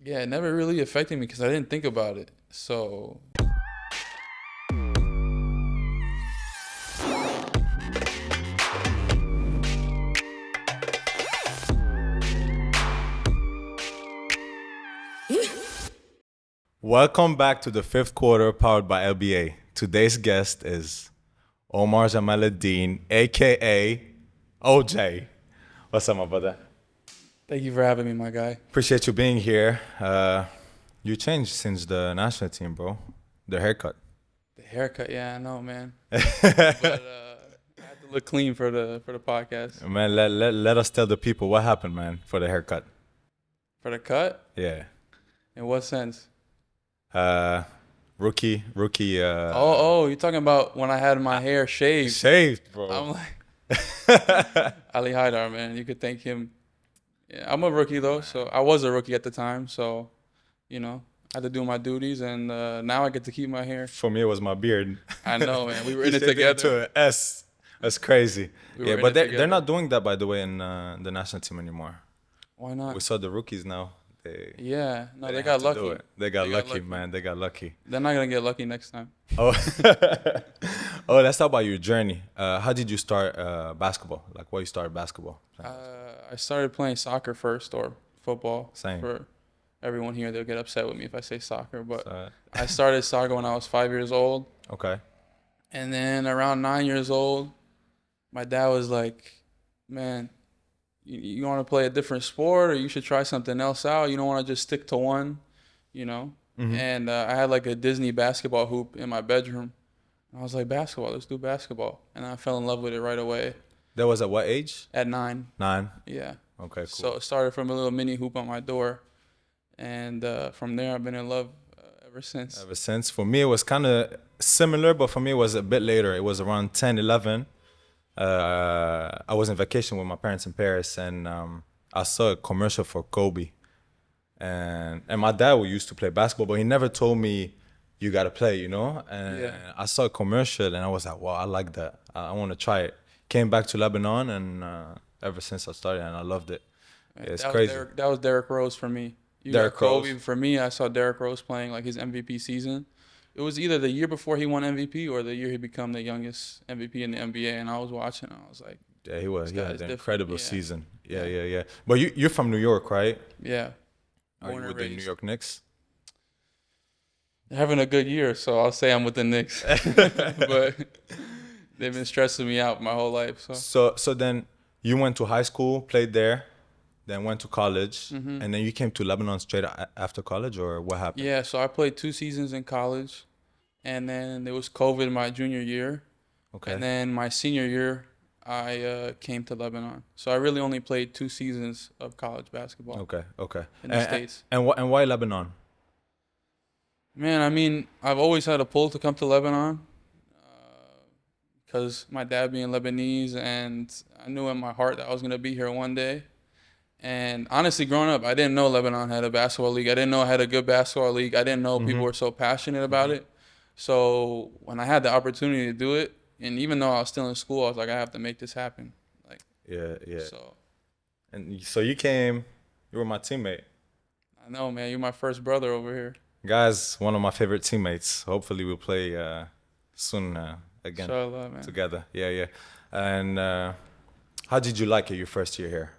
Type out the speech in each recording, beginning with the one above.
Yeah, it never really affected me because I didn't think about it. So Welcome back to the fifth quarter powered by LBA. Today's guest is Omar Jamaleddine, aka OJ. What's up, my brother? thank you for having me, my guy. Appreciate you being here. You changed since the national team, bro. The haircut. The haircut, yeah, I know, man. I had to look clean for the podcast. Man, let us tell the people what happened, man, for the haircut. For the cut? Yeah. In what sense? Rookie. You're talking about when I had my hair shaved. Shaved, bro. I'm like Ali Haidar, man. You could thank him. Yeah, I'm a rookie though, so I was a rookie at the time, so I had to do my duties, and now I get to keep my hair. For me, it was my beard. I know, man. We were You in it shaved together. to an S. That's crazy. We Yeah, were in but it they're together. not doing that, by the way, in the national team anymore. Why not? We saw the rookies now. They Yeah, no, they didn't got have to do lucky. it. They got They got lucky, lucky. man. They got lucky. They're not gonna get lucky next time. Oh, oh, let's talk about your journey. How did you start basketball? Like, why you started basketball? I started playing soccer first, or football. Same. For everyone here, they'll get upset with me if I say soccer, but So, I started soccer when I was 5 years old, okay. and then around 9 years old, my dad was like, "Man, you want to play a different sport, or you should try something else out. You don't want to just stick to one, you know." And I had like a Disney basketball hoop in my bedroom. I was like, "Basketball, let's do basketball," and I fell in love with it right away That was at what age? at 9. 9. Yeah. Okay, cool. So it started from a little mini hoop on my door, and from there I've been in love ever since. Ever since, for me, it was kind of similar, but for me, it was a bit later. It was around 10, 11. I was on vacation with my parents in Paris, and I saw a commercial for Kobe. And my dad used to play basketball, but he never told me you got to play, you know? And Yeah. I saw a commercial, and I was like, wow, I like that. I want to try it. Came back to Lebanon, and ever since I started, and I loved it. Yeah, it's that crazy. That was Derrick Rose for me. You Derrick got Kobe. Rose. For me, I saw Derrick Rose playing like his MVP season. It was either the year before he won MVP or the year he became the youngest MVP in the NBA. And I was watching, and I was like, Yeah, he was. This He guy had is an different. incredible Yeah. season. Yeah. But you're from New York, right? yeah. Are you Born and with the New raised. York Knicks? They're having a good year, so I'll say I'm with the Knicks. But they've been stressing me out my whole life. So then you went to high school, played there, then went to college, and then you came to Lebanon straight after college, or what happened? Yeah, so I played 2 seasons in college, and then there was COVID my junior year. Okay. And then my senior year, I came to Lebanon. So I really only played 2 seasons of college basketball Okay. in the States. And why Lebanon? Man, I mean, I've always had a pull to come to Lebanon because my dad being Lebanese, and I knew in my heart that I was going to be here one day. And honestly, growing up, I didn't know Lebanon had a basketball league. I didn't know I had a good basketball league. I didn't know people were so passionate about it. So when I had the opportunity to do it, and even though I was still in school, I was like, I have to make this happen. Like, Yeah. so And so you came, you were my teammate. I know, man, you're my first brother over here. Guys, one of my favorite teammates. Hopefully we'll play soon again Inshallah, man. together. Yeah. And how did you like it your first year here?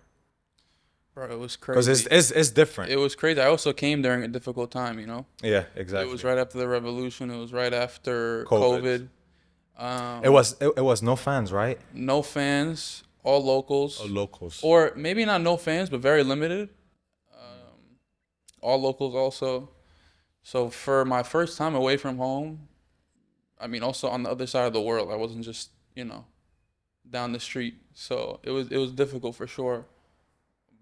Bro, it was Because crazy. it's different. It was crazy. I also came during a difficult time, you know? Yeah, exactly. It was right after the revolution. It was right after COVID. COVID. It was no fans, right? No fans, all locals. Or locals. Or maybe not no fans, but very limited. All locals also. So for my first time away from home, I mean, also on the other side of the world, I wasn't just, down the street. So it was difficult for sure.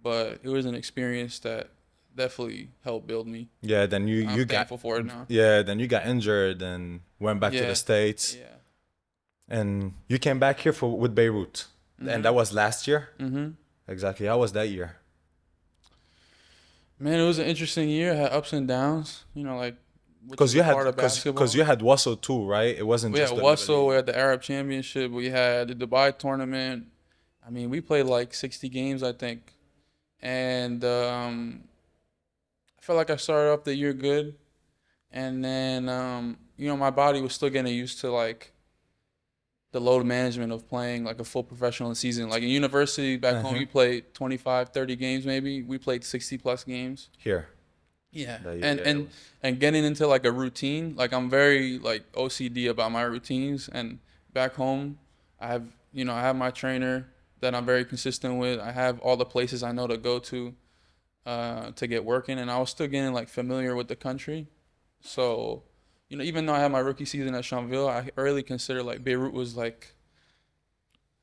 But it was an experience that definitely helped build me. Yeah, then you I'm got thankful for it now. Yeah, then you got injured and went back to Yeah. the States. Yeah. And you came back here with Beirut. And that was last year? Mm-hmm. Exactly. How was that year? Man, it was an interesting year. It had ups and downs. Like Because you had Wasso too, right? It wasn't we just had the Wasso, we had the Arab Championship, we had the Dubai tournament. I mean, we played like 60 games, I think. And I felt like I started off the year good, and then my body was still getting used to like the load management of playing like a full professional season. Like in university back home, you played 25, 30 games maybe. We played 60 plus games. Here. Yeah. That you- And yeah, and and getting into like a routine, like I'm very like OCD about my routines, and back home I have my trainer that I'm very consistent with. I have all the places I know to go to get working, and I was still getting like familiar with the country. So, even though I had my rookie season at Champville, I really consider like Beirut was like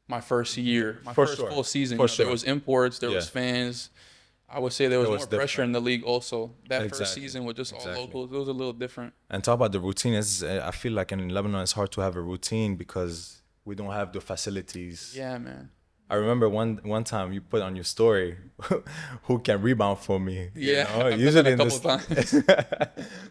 my first year, my For first sure. full season. For There sure. was imports, there Yeah. was fans. I would say there was It more was pressure in different. the league also. That first Exactly. season with just all Exactly. locals, it was a little different. And talk about the routine. I feel like in Lebanon, it's hard to have a routine because we don't have the facilities. Yeah, man. I remember one time you put on your story, who can rebound for me? Yeah, You know? I've done Usually that a in couple this, times.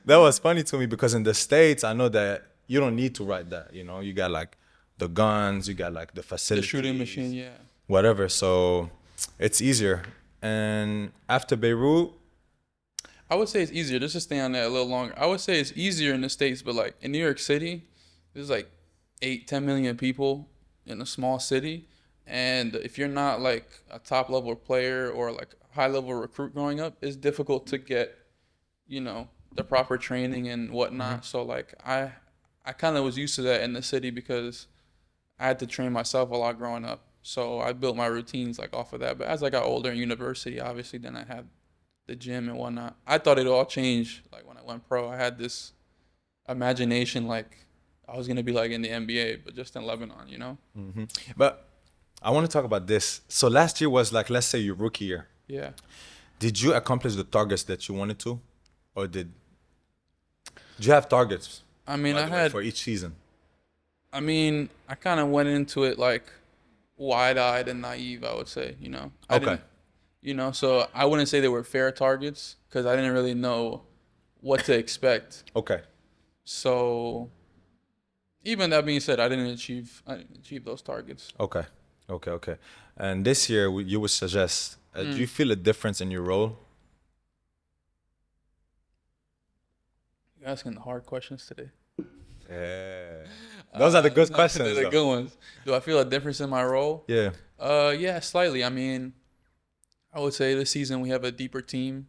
that was funny to me because in the States, I know that you don't need to write that. You know, you got like the guns, you got like the The facilities, shooting machine, yeah. whatever. So it's easier. And after Beirut, I would say it's easier. Just to stay on that a little longer. I would say it's easier in the States, but like in New York City, there's like 10 million people in a small city. And if you're not like a top level player or like high level recruit growing up, it's difficult to get, the proper training and whatnot. So like I kind of was used to that in the city because I had to train myself a lot growing up. So I built my routines like off of that. But as I got older in university, obviously then I had the gym and whatnot. I thought it all changed like when I went pro. I had this imagination like I was gonna be like in the NBA, but just in Lebanon. but I want to talk about this. So last year was like, let's say your rookie year. Yeah. Did you accomplish the targets that you wanted to? Or did you have targets, I mean, by the way, for each season? I kind of went into it like wide-eyed and naive, I would say, I Okay. didn't, so I wouldn't say they were fair targets because I didn't really know what to expect. Okay. So even that being said, I didn't achieve those targets. Okay. Okay. And this year, you would suggest, do you feel a difference in your role? You're asking the hard questions today. Yeah. Those are the good questions. They're the though. good ones. Do I feel a difference in my role? Yeah. Yeah, slightly. I mean, I would say this season we have a deeper team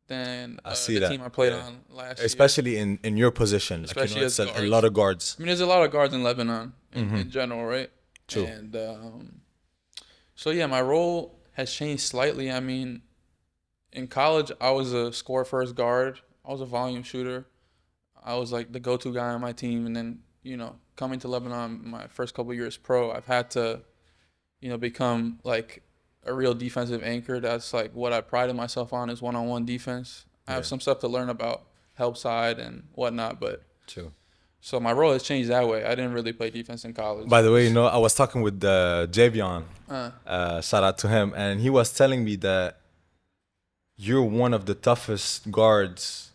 than I see the that. team I played Yeah. on last year. Especially in your position. Especially it's as a guards. lot of guards. I mean, there's a lot of guards in Lebanon in general, right? True. And so yeah, my role has changed slightly. I mean, in college, I was a score first guard. I was a volume shooter. I was like the go-to guy on my team, and then coming to Lebanon, my first couple years pro, I've had to become like a real defensive anchor. That's like what I prided myself on is one-on-one defense. I have some stuff to learn about help side and whatnot, but True. so my role has changed that way. I didn't really play defense in college. By the way, I was talking with Javion. Shout out to him, and he was telling me that you're one of the toughest guards,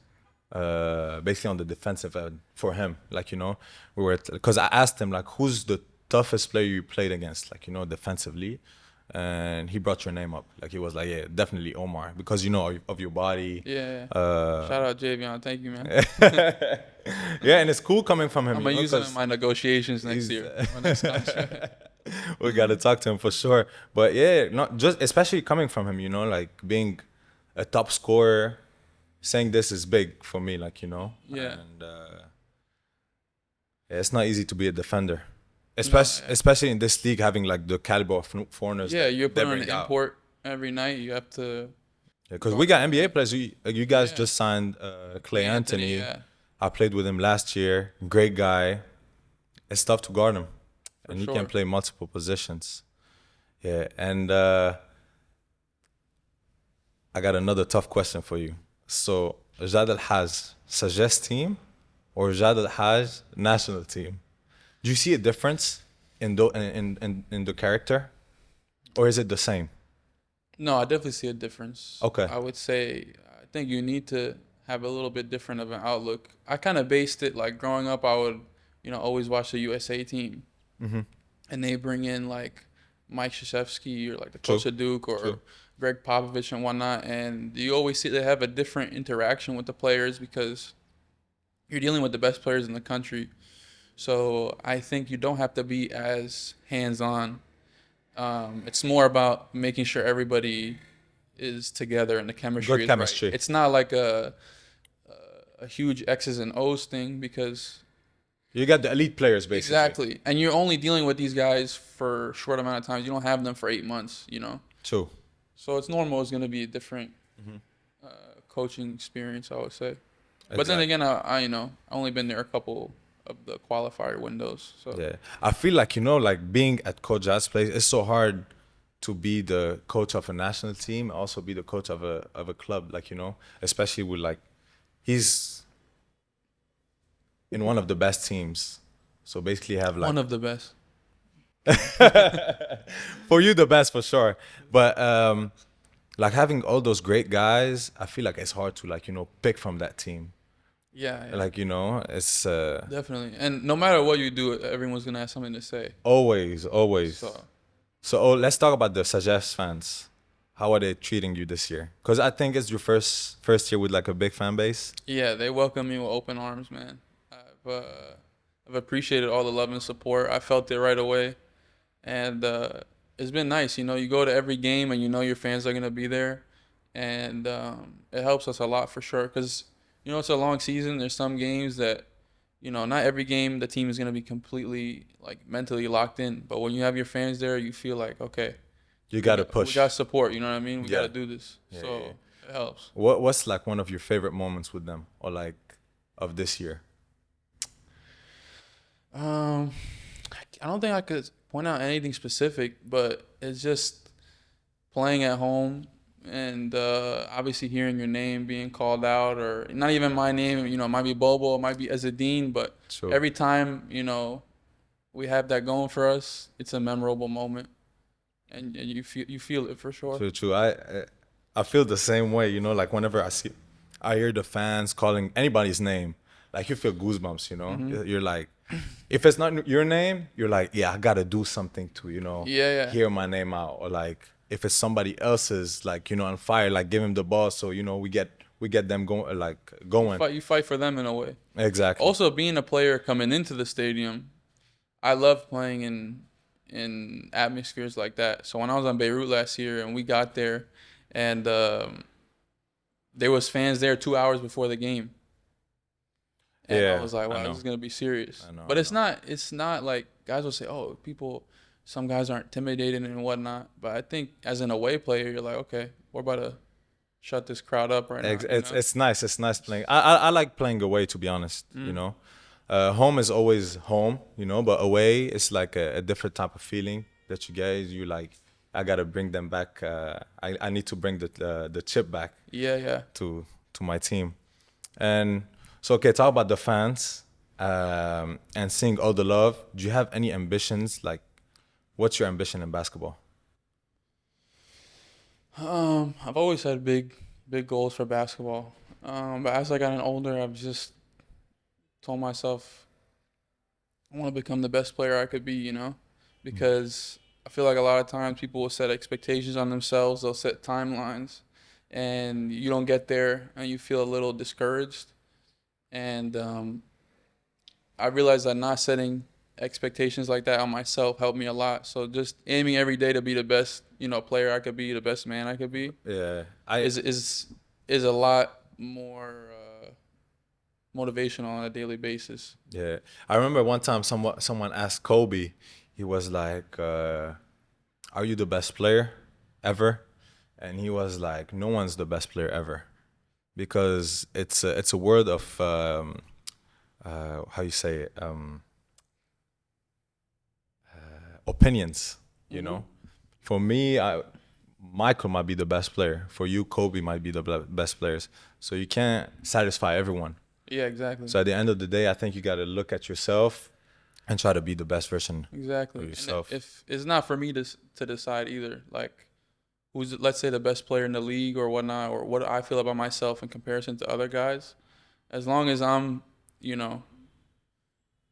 basically on the defensive end for him. Like we were because I asked him like, who's the toughest player you played against, like defensively, and he brought your name up. Like he was like, yeah, definitely Omar because of your body. Yeah. Shout out Javion. Thank you, man. Yeah, and it's cool coming from him. I'm gonna use him in my negotiations next year. My next contract. We gotta talk to him for sure. But yeah, not just especially coming from him, like being a top scorer, saying this is big for me, like Yeah. And yeah, it's not easy to be a defender, especially in this league, having like the caliber of foreigners. Yeah, you're putting on bring an out. import every night. You have to. Because we got NBA players. You guys Yeah. just signed Clay Anthony. Yeah. I played with him last year. Great guy. It's tough to guard him, and he sure. can play multiple positions. Yeah, and I got another tough question for you. So, Jad El Hajj Sagesse team or Jad El Hajj national team? Do you see a difference in the character, or is it the same? No, I definitely see a difference. Okay. I would say I think you need to have a little bit different of an outlook. I kind of based it like growing up. I would, always watch the USA team, and they bring in like Mike Krzyzewski or like the coach of Duke or Greg Popovich and whatnot, and you always see they have a different interaction with the players because you're dealing with the best players in the country. So I think you don't have to be as hands-on. It's more about making sure everybody is together and the chemistry Good is right. chemistry. It's not like a huge X's and O's thing because You got the elite players basically. exactly, and you're only dealing with these guys for a short amount of time. You don't have them for 8 months, you know. True. So it's normal. It's going to be a different uh, coaching experience, I would say. But then Exactly. again, I only been there a couple of the qualifier windows. So Yeah, I feel like like being at Coach Jad's place, it's so hard to be the coach of a national team, also be the coach of a club, like especially with like he's in one of the best teams, so basically have like one of the best. for you the best for sure, but like having all those great guys, I feel like it's hard to like pick from that team, Yeah, yeah, like it's definitely. And no matter what you do, everyone's gonna have something to say. always. So So let's talk about the Sagesse fans. How are they treating you this year? Because I think it's your first year with like a big fan base. yeah, they welcome me with open arms, man. I've appreciated all the love and support. I felt it right away, and it's been nice. You go to every game and you know your fans are gonna be there, and it helps us a lot for sure. Cause it's a long season. There's some games that, not every game the team is gonna be completely like mentally locked in. But when you have your fans there, you feel like okay, You got to we push. got support. You know what I mean? We Yeah. got to do this. Yeah, So yeah, yeah. it helps. What's like one of your favorite moments with them, or like of this year? Um, I don't think I could point out anything specific, but it's just playing at home and obviously hearing your name being called out, or not even my name. It might be Bobo, it might be Ezedine, but True. every time we have that going for us, it's a memorable moment, and you feel it for sure. True. I feel the same way. Like whenever I hear the fans calling anybody's name, like you feel goosebumps. You're like, if it's not your name, you're like, yeah, I gotta do something to Yeah, hear my name out, or like if it's somebody else's, like on fire, like give him the ball, so we get them going, like going. you fight for them in a way. Exactly. Also, being a player coming into the stadium, I love playing in atmospheres like that. So when I was on Beirut last year and we got there, and there was fans there 2 hours before the game, and I Yeah, was like, I wow, know. this is gonna be serious. I know, But I it's know. not. It's not like guys will say, oh, some guys aren't intimidated and whatnot. But I think as an away player, you're like, okay, we're about to shut this crowd up right now. It's nice. It's nice playing. I like playing away, to be honest. Home is always home. But away it's like a different type of feeling that you get. You like, I gotta bring them back. I need to bring the chip back Yeah, yeah. to my team. And so, okay, talk about the fans and seeing all the love. Do you have any ambitions? Like, what's your ambition in basketball? I've always had big goals for basketball. But as I got older, I've just told myself I want to become the best player I could be, because I feel like a lot of times people will set expectations on themselves, they'll set timelines, and you don't get there and you feel a little discouraged. And I realized that not setting expectations like that on myself helped me a lot. So just aiming every day to be the best, player I could be, the best man I could be, Yeah, is a lot more motivational on a daily basis. Yeah, I remember one time someone asked Kobe. He was like, "Are you the best player ever?" And he was like, "No one's the best player ever, because it's a word of how you say it, opinions. For me, Michael might be the best player. For you, Kobe might be the best players. So you can't satisfy everyone. Yeah, exactly. So at the end of the day, I think you got to look at yourself and try to be the best version Exactly. of yourself. And if it's not for me to decide either, like who's, let's say, the best player in the league or whatnot, or what I feel about myself in comparison to other guys, as long as I'm,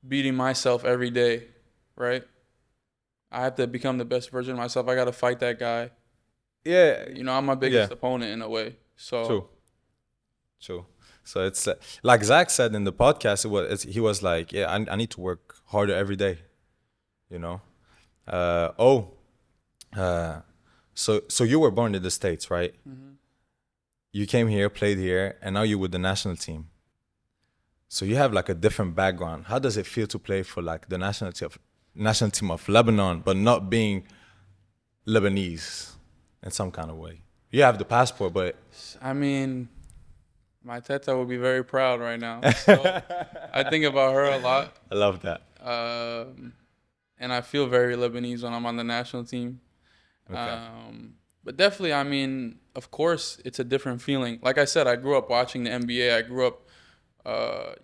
beating myself every day, right? I have to become the best version of myself. I got to fight that guy Yeah, You know, I'm my yeah, biggest opponent in a way. So true, true. So it's like Zach said in the podcast. He was like, yeah, I need to work harder every day. You know. Uh, oh, uh, so you were born in the States, right? mhm. You came here, played here, and now you're with the national team. So you have like a different background. How does it feel to play for like the national team of Lebanon, but not being Lebanese in some kind of way? You have the passport, but I mean, my teta would be very proud right now. So I think about her a lot. I love that. Um, and I feel very Lebanese when I'm on the national team. Okay. But definitely, I mean, of course, it's a different feeling. Like I said, I grew up watching the NBA. I grew up,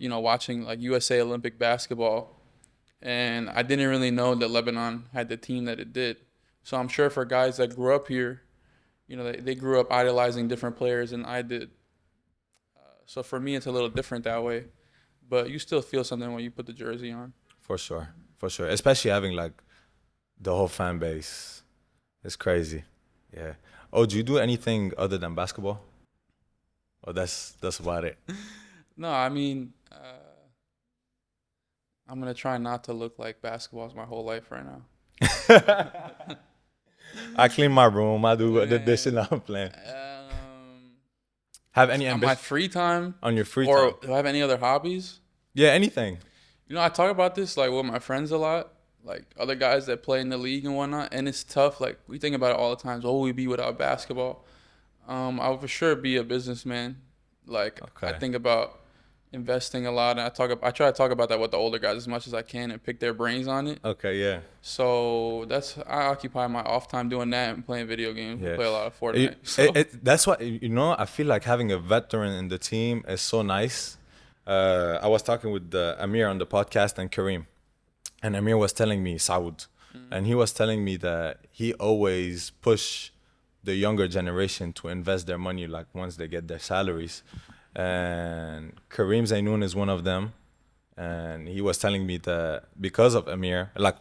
watching like USA Olympic basketball, and I didn't really know that Lebanon had the team that it did. So I'm sure for guys that grew up here, they grew up idolizing different players than I did. So for me, it's a little different that way. But you still feel something when you put the jersey on. For sure. For sure. Especially having like the whole fan base. It's crazy. Yeah. Oh, do you do anything other than basketball? Oh, that's about it. No, I mean, I'm gonna try not to look like basketball's my whole life right now. I clean my room. I do the dishes. Man, I'm playing. um, Have any on my ambition free time, on your free or time? do I have any other hobbies? Yeah, anything. I talk about this like with my friends a lot, like other guys that play in the league and whatnot, and it's tough. Like we think about it all the time. So what would we be without basketball? I would for sure be a businessman. Like I Okay. think about investing a lot, and I try to talk about that with the older guys as much as I can and pick their brains on it. Okay, yeah. So I occupy my off time doing that and playing video games. We Yeah. play a lot of Fortnite. It, So that's what, I feel like having a veteran in the team is so nice. I was talking with Amir on the podcast and Kareem, and Amir was telling me Saud, and he was telling me that he always push the younger generation to invest their money like once they get their salaries, and Kareem Zainoun is one of them, and he was telling me that because of Amir, like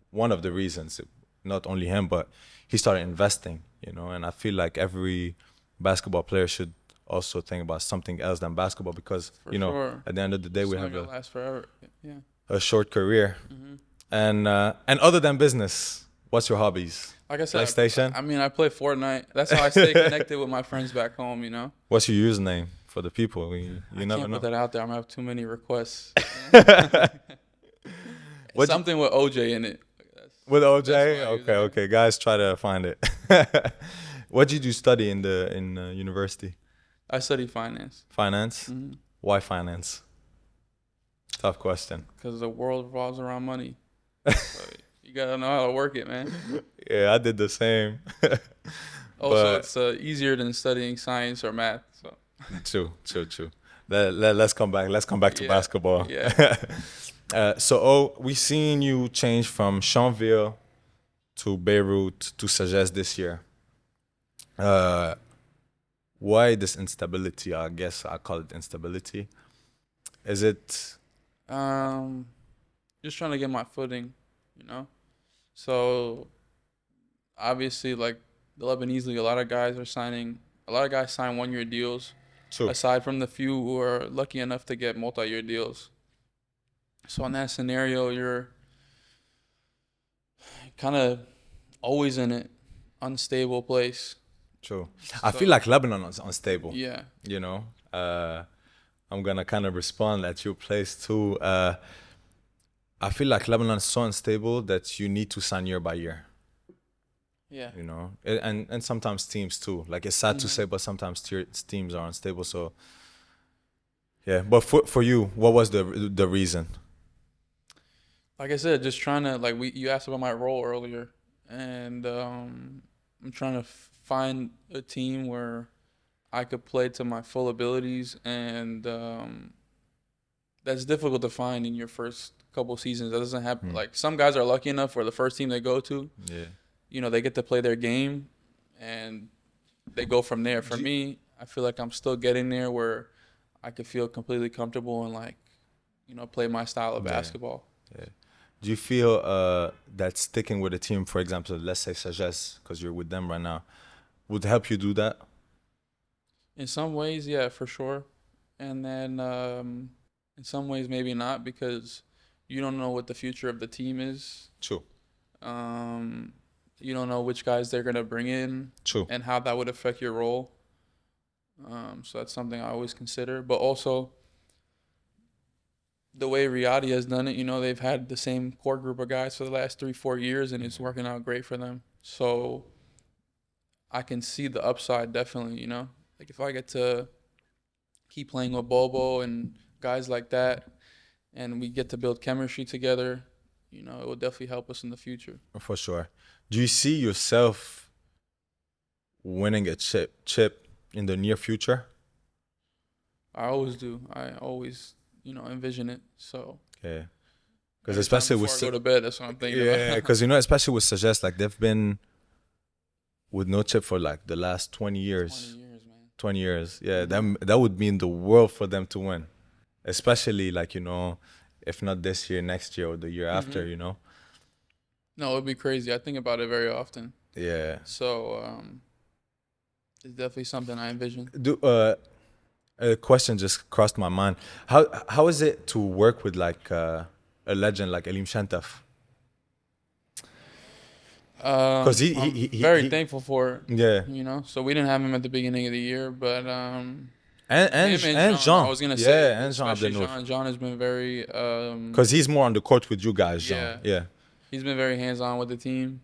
one of the reasons, not only him, but he started investing, and I feel like every basketball player should also think about something else than basketball because, for sure, at the end of the day, it's we not have gonna last forever. Yeah. a short career. Hmm. And other than business, what's your hobbies? Like I said, PlayStation? I mean, I play Fortnite. That's how I stay connected with my friends back home. What's your username for the people? You I never can't know. put that out there. I'm gonna have too many requests. What Something with OJ in it. with That's OJ? my Okay, username. okay, guys, try to find it. What did you study in university? I study finance. Finance. Hmm. Why finance? Tough question. Because the world revolves around money. So you gotta know how to work it, man. Yeah, I did the same. Also, But it's easier than studying science or math. So true. Let's come back. Let's come back to yeah, basketball. yeah. We seen you change from Chanville to Beirut to Sagesse this year. Uh, why this instability? I guess I call it instability. Is it Um, just trying to get my footing. So obviously, like the Lebanese league, a lot of guys sign 1 year deals. true? Aside from the few who are lucky enough to get multi-year deals. So in that scenario, you're kind of always in an unstable place. True. I feel So like Lebanon is unstable. yeah, You know, I'm gonna kind of respond at your place too. I feel like Lebanon is so unstable that you need to sign year by year. yeah. And sometimes teams too. Like it's sad to Mhm. say, but sometimes teams are unstable. So yeah. But for you, what was the reason? Like I said, just trying to you asked about my role earlier, and I'm trying to find a team where I could play to my full abilities, and that's difficult to find in your first couple seasons. That doesn't happen. Hmm. Like some guys are lucky enough where the first team they go to, Yeah. they get to play their game, and they go from there. For me, I feel like I'm still getting there where I could feel completely comfortable and play my style of Yeah. basketball. Yeah. Do you feel that sticking with a team, for example, let's say Sagesse, because you're with them right now, would help you do that? In some ways, yeah, for sure. And then in some ways, maybe not because you don't know what the future of the team is. True. Um, you don't know which guys they're gonna bring in True. and how that would affect your role. So that's something I always consider. But also, the way Riyadi has done it, they've had the same core group of guys for the last 3-4 years, and it's working out great for them. So I can see the upside definitely. Like if I get to keep playing with Bobo and guys like that, and we get to build chemistry together, it will definitely help us in the future. For sure. Do you see yourself winning a chip in the near future? I always do. I always, envision it. So Yeah. Because every time especially before with I go to bed, that's what I'm thinking yeah, about. because especially with Sagesse, like they've been with no chip for like the last 20 years. 20 years, man. 20 years. Yeah, that would mean the world for them to win. Especially like, if not this year, next year or the year after, No, it'd be crazy. I think about it very often. Yeah. So it's definitely something I envision. A question just crossed my mind. How is it to work with like a legend like Elim Shantaf? Because I'm very thankful for it. yeah. So we didn't have him at the beginning of the year, but And him and Jean. I was gonna Yeah, say, and Jean especially Abdenour. John has been very Because he's more on the court with you guys, Jean. Yeah. Yeah. he's been very hands-on with the team,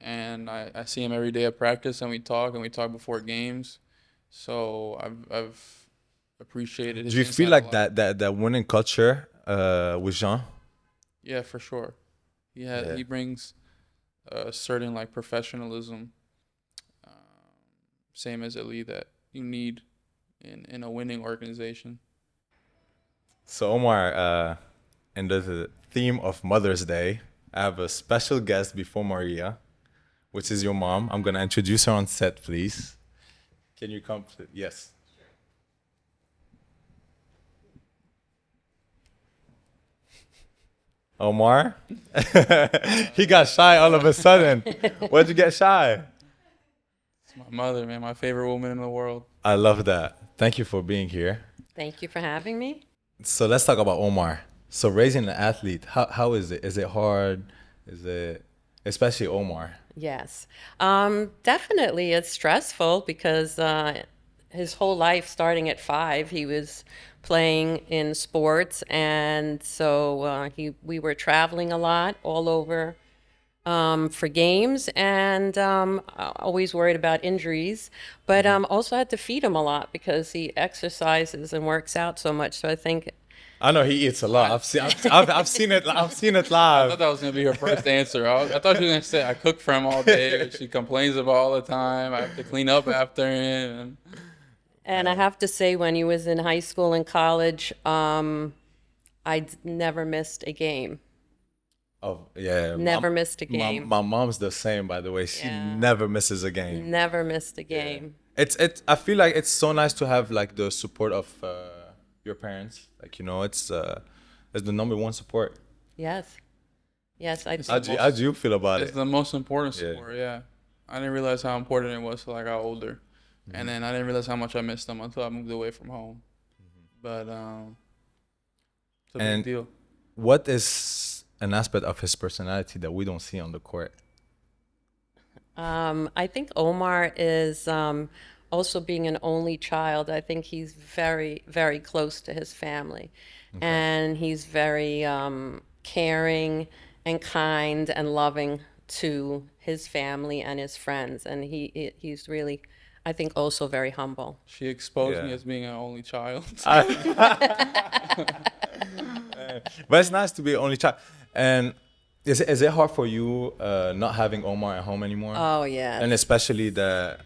and I see him every day at practice, and we talk before games. So I've appreciated his Do you insight feel a like lot. that winning culture with Jean? Yeah, for sure. Yeah. He brings a certain like professionalism, same as Ali, that you need in a winning organization. So Omar, in the theme of Mother's Day, I have a special guest before Maria, which is your mom. I'm gonna introduce her on set, please. Can you come? Yes. Omar, he got shy all of a sudden. Why'd you get shy? It's my mother, man, my favorite woman in the world. I love that. Thank you for being here. Thank you for having me. So let's talk about Omar. So raising an athlete, how is it? Is it hard? Is it, especially Omar? Yes. Definitely it's stressful because his whole life, starting at 5, he was playing in sports. And so we were traveling a lot all over for games, and always worried about injuries. But also had to feed him a lot because he exercises and works out so much. So I think I know he eats a lot. I've seen it. I've seen it I live. thought that was gonna be her first answer. I thought she was gonna say I cook for him all day. She complains about all the time. I have to clean up after him. And I have to say, when he was in high school and college, never missed a game. Oh yeah. Never missed a game. My mom's the same, by the way. She Yeah. never misses a game. Never missed a game. It's. I feel like it's so nice to have like the support of your parents. Like it's the number one support. Yes. Yes, I How do you feel about It's it? the most important Yeah. sport. Yeah, I didn't realize how important it was till I got older, Mm-hmm. and then I didn't realize how much I missed them until I moved away from home. But it's a And- big deal. What is an aspect of his personality that we don't see on the court? I think Omar is also, being an only child. I think he's very, very close to his family, and he's very caring and kind and loving to his family and his friends. And he's really, I think, also very humble. She exposed me Yeah. as being an only child. But it's nice to be only child. And is it hard for you not having Omar at home anymore? Oh yeah. And especially that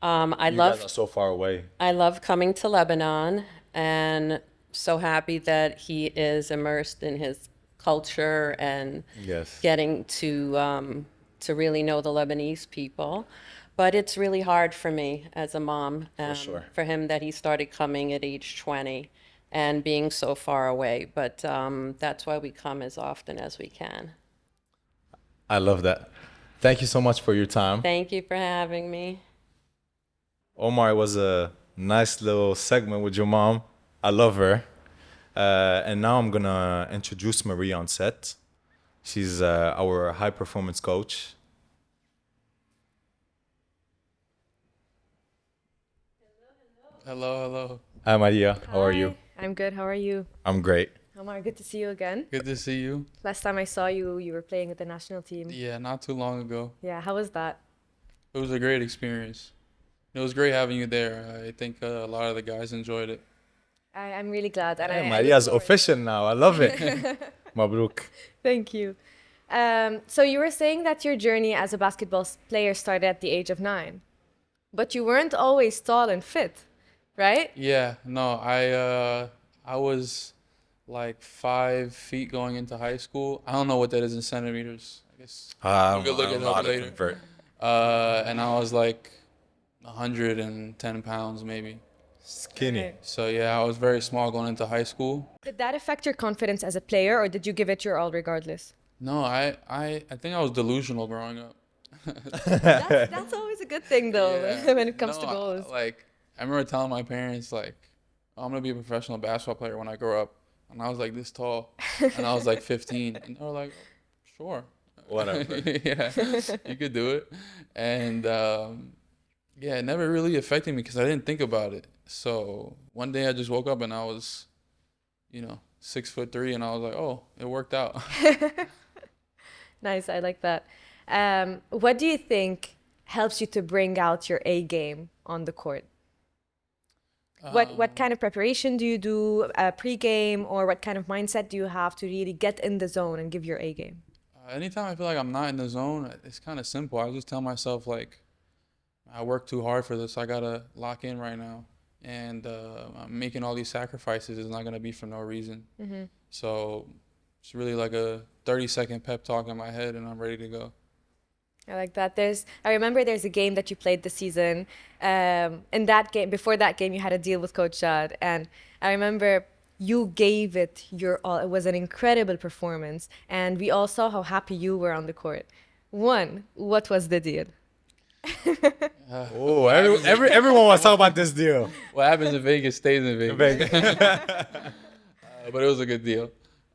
I you love guys are so far away. I love coming to Lebanon, and so happy that he is immersed in his culture and Yes. getting to really know the Lebanese people. But it's really hard for me as a mom, sure. for him that he started coming at age 20 and being so far away. But that's why we come as often as we can. I love that. Thank you so much for your time. Thank you for having me. Omar, was a nice little segment with your mom. I love her. And now I'm gonna introduce Marie on set. She's our high performance coach. Hello, hello. Hi, Maria. How are you? Hi, I'm good. How are you? I'm great. Omar, good to see you again. Good to see you. Last time I saw you, you were playing with the national team. Yeah, not too long ago. Yeah, how was that? It was a great experience. It was great having you there. I think a lot of the guys enjoyed it. I'm really glad. And Hey, I look Maria's forward- official now. I love it. Mabruk. Thank you. So you were saying that your journey as a basketball player started at the age of 9, but you weren't always tall and fit, right? Yeah, no, I was like 5 feet going into high school. I don't know what that is in centimeters. I guess I we could look don't it know how up to later. convert. And I was like 110 pounds maybe. Skinny. Okay. So yeah, I was very small going into high school. Did that affect your confidence as a player, or did you give it your all regardless? No, I think I was delusional growing up. That's always a good thing, though, Yeah. when it comes to No, goals. Like I remember telling my parents like, "Oh, I'm gonna be a professional basketball player when I grow up," and I was like this tall, and I was like 15, and they were like, "Sure, Whatever. yeah, you could do it," and yeah, it never really affected me because I didn't think about it. So one day I just woke up and I was, 6'3", and I was like, "Oh, it worked out." Nice, I like that. What do you think helps you to bring out your A game on the court? What kind of preparation do you do pre-game, or what kind of mindset do you have to really get in the zone and give your A game? Anytime I feel like I'm not in the zone, it's kind of simple. I just tell myself like, I worked too hard for this. I gotta lock in right now, and I'm making all these sacrifices. It's not gonna be for no reason. So it's really like a 30-second pep talk in my head, and I'm ready to go. I like that. I remember there's a game that you played this season. In that game, before that game, you had a deal with Coach Jad, and I remember you gave it your all. It was an incredible performance, and we all saw how happy you were on the court. One, what was the deal? Oh, everyone wants to talk about this deal. What happens in Vegas stays in Vegas. But it was a good deal.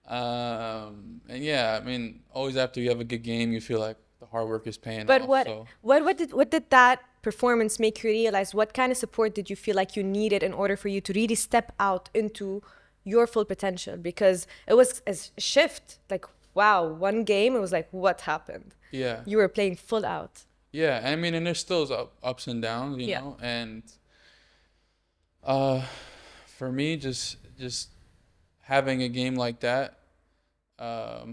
And yeah, I mean, always after you have a good game, you feel like the hard work is paying But off. So. what did that performance make you realize? What kind of support did you feel like you needed in order for you to really step out into your full potential? Because it was a shift. Like, wow, one game, it was like, what happened? Yeah. You were playing full out. Yeah, I mean, and there's still ups and downs, you Yeah. know, and for me, just having a game like that,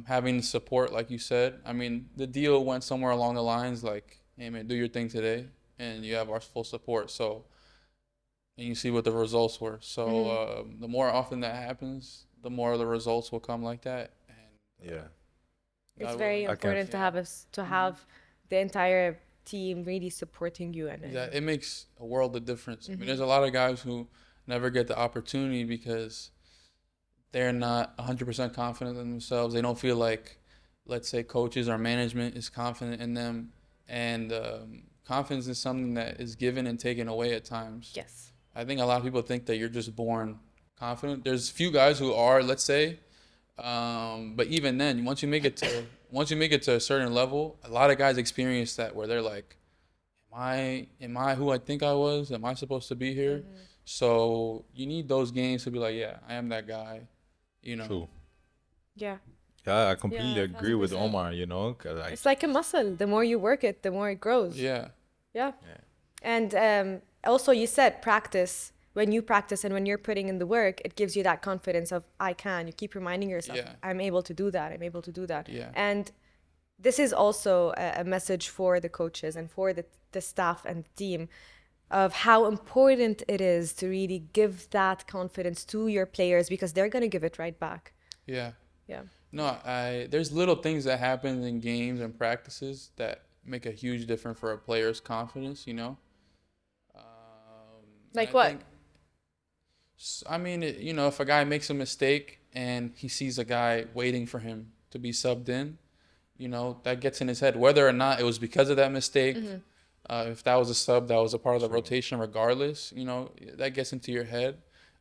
having support, like you said. I mean, the deal went somewhere along the lines like, "Hey man, do your thing today," and you have our full support. So, and you see what the results were. So the more often that happens, the more the results will come like that. And Yeah. It's God very willing. important to Yeah. have the entire team really supporting you and Yeah, it makes a world of difference. I mean, there's a lot of guys who never get the opportunity because they're not 100% confident in themselves. They don't feel like, let's say, coaches or management is confident in them. And confidence is something that is given and taken away at times. yes. I think a lot of people think that you're just born confident. There's few guys who are, let's say, but even then, once you make it to a certain level, a lot of guys experience that where they're like, am I who I think I was? Am I supposed to be here? So you need those games to be like, yeah, I am that guy, you know. True. Yeah. Yeah, I completely Yeah, agree with 100%. Omar, you know, 'cause like, It's like a muscle. The more you work it, the more it grows. Yeah. Yeah. And also, you said practice. When you practice and when you're putting in the work, it gives you that confidence of, I can. You keep reminding yourself, Yeah. I'm able to do that. I'm able to do that. Yeah. And this is also a message for the coaches and for the staff and the team of how important it is to really give that confidence to your players, because they're going to give it right back. Yeah. Yeah. No, there's little things that happen in games and practices that make a huge difference for a player's confidence, you know. Like I what? think- I mean, if a guy makes a mistake and he sees a guy waiting for him to be subbed in, that gets in his head, whether or not it was because of that mistake. If that was a sub, that was a part of the rotation regardless, you know, that gets into your head.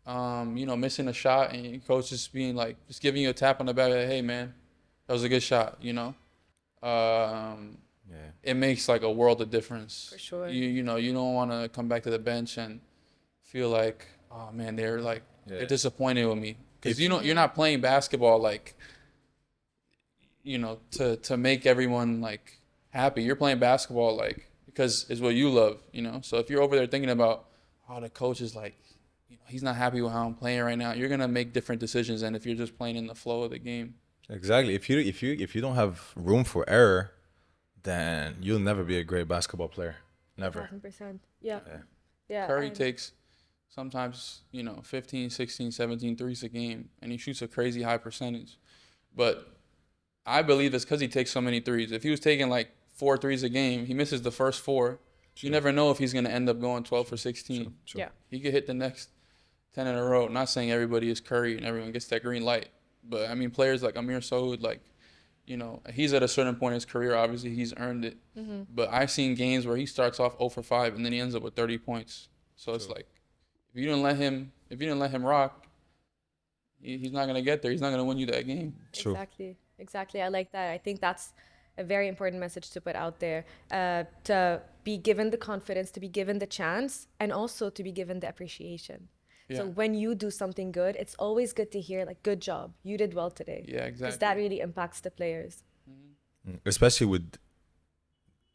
You know, missing a shot and your coach just being like, just giving you a tap on the back, like, hey, man, that was a good shot, you know? Yeah. It makes like a world of difference. For sure. You know, you don't want to come back to the bench and feel like, oh man, they're like, Yeah. they're disappointed with me. Because If- you know, you're not playing basketball like, you know, to make everyone like happy. You're playing basketball like because it's what you love, you know. So if you're over there thinking about, oh, the coach is like, you know, he's not happy with how I'm playing right now, you're gonna make different decisions than if you're just playing in the flow of the game. Exactly. If you don't have room for error, then you'll never be a great basketball player. Never. 1,000%. Yeah. Yeah. Yeah. Curry and- takes sometimes, you know, 15, 16, 17 threes a game, and he shoots a crazy high percentage. But I believe it's because he takes so many threes. If he was taking like 4 threes a game, he misses the first 4. You never know if he's going to end up going 12 for 16. Yeah. He could hit the next 10 in a row. Not saying everybody is Curry and everyone gets that green light. But, I mean, players like Amir Soud, like, you know, he's at a certain point in his career. Obviously, he's earned it. But I've seen games where he starts off 0 for 5 and then he ends up with 30 points. So it's like, if you didn't let him rock, he's not gonna get there. He's not gonna win you that game. True. Exactly. I like that. I think that's a very important message to put out there. To be given the confidence, to be given the chance, and also to be given the appreciation. Yeah. So when you do something good, it's always good to hear like, "Good job, you did well today." Yeah, Because exactly. that really impacts the players. Especially with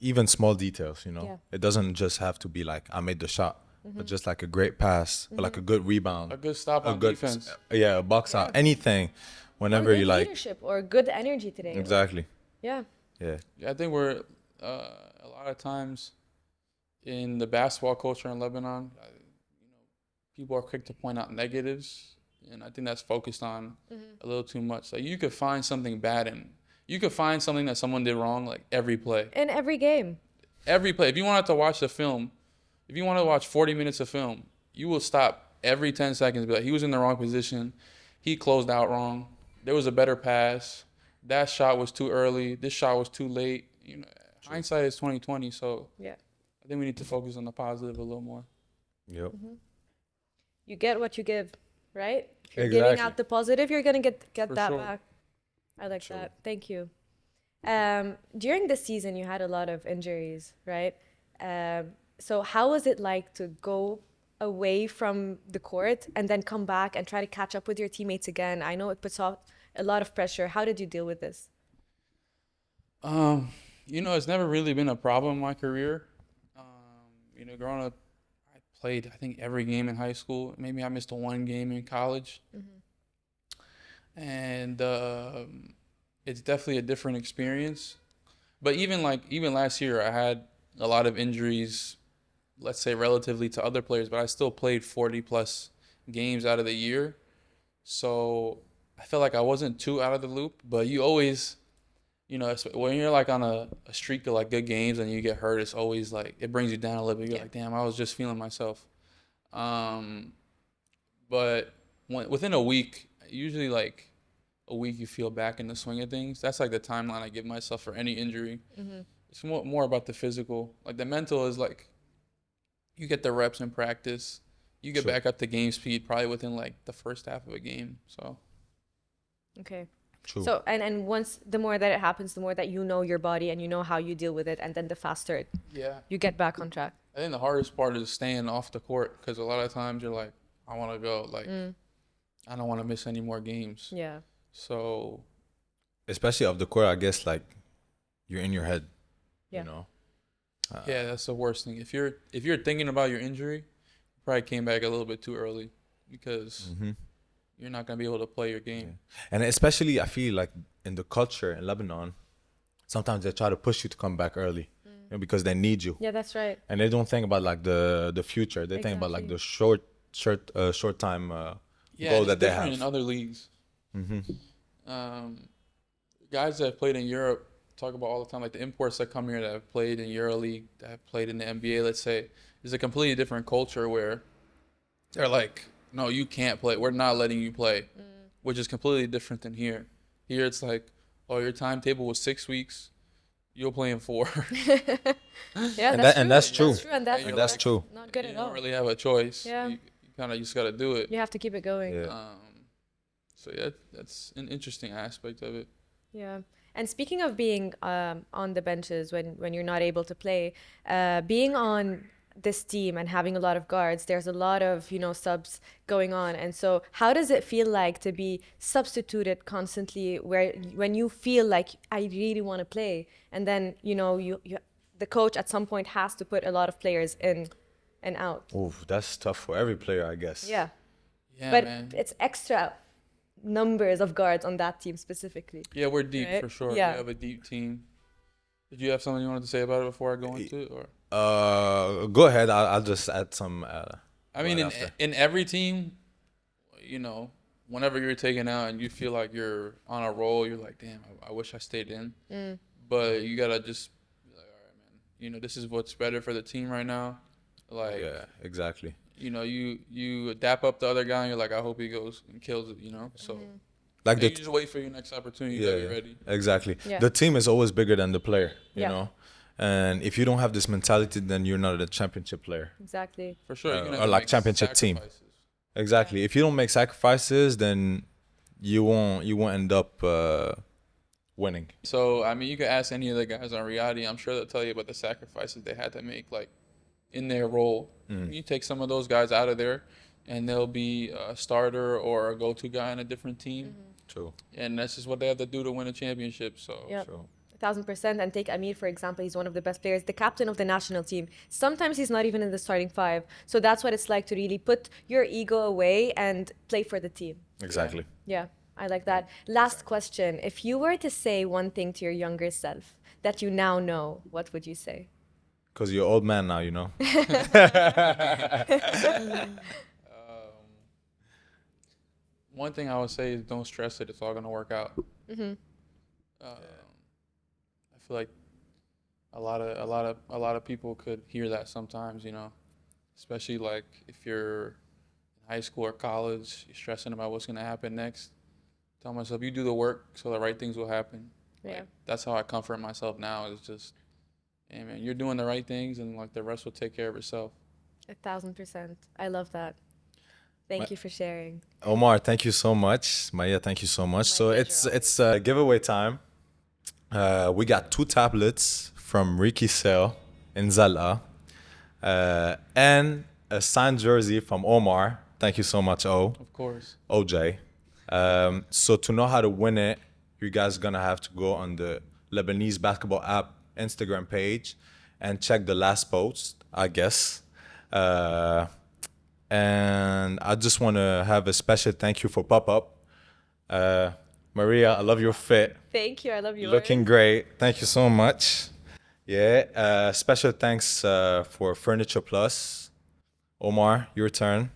even small details, you know. Yeah. It doesn't just have to be like I made the shot, but just like a great pass, or like a good rebound, A good stop on good defense. yeah, a box out, anything. Or Whenever good you like, leadership or good energy today. exactly. Yeah. Yeah. Yeah, I think we're a lot of times in the basketball culture in Lebanon, you know, people are quick to point out negatives, and I think that's focused on a little too much. Like you could find something bad in, you could find something that someone did wrong, like every play. In every game. Every play. If you wanted to watch the film, if you want to watch 40 minutes of film, you will stop every 10 seconds and be like, he was in the wrong position. He closed out wrong. There was a better pass. That shot was too early. This shot was too late. You know, hindsight is 2020. So Yeah. I think we need to focus on the positive a little more. Yep. You get what you give, right? If you're giving Exactly. out the positive, you're gonna get For that sure. back. I like that. Thank you. During the season, you had a lot of injuries, right? So how was it like to go away from the court and then come back and try to catch up with your teammates again? I know it puts off a lot of pressure. How did you deal with this? You know, it's never really been a problem in my career. You know, growing up, I played, I think, every game in high school. Maybe I missed one game in college. And it's definitely a different experience. But even last year, I had a lot of injuries, let's say relatively to other players, but I still played 40 plus games out of the year. So I felt like I wasn't too out of the loop, but you always, you know, when you're like on a streak of like good games and you get hurt, it's always like, it brings you down a little bit. You're like, damn, I was just feeling myself. But within a week, usually like a week, you feel back in the swing of things. That's like the timeline I give myself for any injury. It's more about the physical. Like the mental is like, you get the reps in practice. You get Sure. back up to game speed probably within like the first half of a game. So Okay. True. So and once the more that it happens, the more that you know your body and you know how you deal with it, and then the faster yeah, you get back on track. I think the hardest part is staying off the court because a lot of times you're like, I want to go. Like, I don't want to miss any more games. Yeah. So Especially off the court, I guess like you're in your head. Yeah. You know. yeah, that's the worst thing. If you're thinking about your injury, you probably came back a little bit too early because you're not gonna be able to play your game. And especially, I feel like in the culture in Lebanon, sometimes they try to push you to come back early, you know, because they need you, Yeah, that's right. and they don't think about like the future. They think about like the short time Yeah, goal it's that they different have. in other leagues. Guys that have played in Europe talk about all the time, like the imports that come here that have played in EuroLeague, that have played in the NBA, let's say, is a completely different culture where they're like, no, you can't play. We're not letting you play, which is completely different than here. Here it's like, oh, your timetable was 6 weeks. you'll play in four. Yeah, And that's true. That's true, and that's, And that's true. not good You at don't all. really have a choice. Yeah. You kind of just got to do it. You have to keep it going. Yeah. So yeah, that's an interesting aspect of it. Yeah. And speaking of being on the benches when you're not able to play, being on this team and having a lot of guards, there's a lot of, subs going on. And so how does it feel like to be substituted constantly when you feel like I really want to play, and then, you the coach at some point has to put a lot of players in and out. Oof, that's tough for every player, I guess. Yeah. Yeah, But man. it's extra numbers of guards on that team specifically. Yeah, we're deep Right? for sure. Yeah. We have a deep team. Did you have something you wanted to say about it before I go into it, or? Go ahead. I'll just add some. I mean, right in after. in every team, whenever you're taken out and you feel like you're on a roll, you're like, damn, I wish I stayed in. But you gotta just be like, all right, man. This is what's better for the team right now. Like, Yeah, exactly. you dap up the other guy and you're like, I hope he goes and kills it. So Like you the just wait for your next opportunity. You yeah, gotta be yeah, ready. exactly. Yeah. The team is always bigger than the player, you Yeah. know. And if you don't have this mentality, then you're not a championship player. Exactly. For sure. You're gonna have or to like make championship team. sacrifices. Exactly. If you don't make sacrifices, then you won't end up winning. So I mean, you could ask any of the guys on reality. I'm sure they'll tell you about the sacrifices they had to make, like in their role. You take some of those guys out of there, and they'll be a starter or a go-to guy on a different team, True. and that's just what they have to do to win a championship. So Yep. True. 1,000%. And take Amir, for example. He's one of the best players, the captain of the national team. Sometimes he's not even in the starting five. So that's what it's like to really put your ego away and play for the team. Exactly. Yeah, I like that. Last question. If you were to say one thing to your younger self that you now know, what would you say? Because you're an old man now, you know. one thing I would say is don't stress it. It's all gonna work out. I feel like a lot of people could hear that sometimes, especially like if you're in high school or college, you're stressing about what's gonna happen next. Tell myself you do the work so the right things will happen. Yeah. Like, that's how I comfort myself now. Is just, hey man, you're doing the right things, and like the rest will take care of itself. 1,000%. I love that. Thank you for sharing. Omar, thank you so much. Maya, thank you so much. So pleasure, it's giveaway time. We got 2 tablets from Ricky Sale in Zala, and a signed jersey from Omar. Thank you so much, Of course. OJ. So to know how to win it, you guys gonna have to go on the Lebanese basketball app Instagram page and check the last post, I guess. And I just want to have a special thank you for Pop-Up. Maria, I love your fit. Thank you. I love you. Looking great. Thank you so much. Yeah. Special thanks for Furniture Plus. Omar, your turn.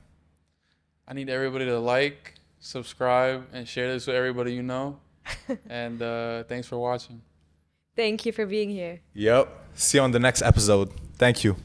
I need everybody to like, subscribe, and share this with everybody you know. And thanks for watching. Thank you for being here. Yep. See you on the next episode. Thank you.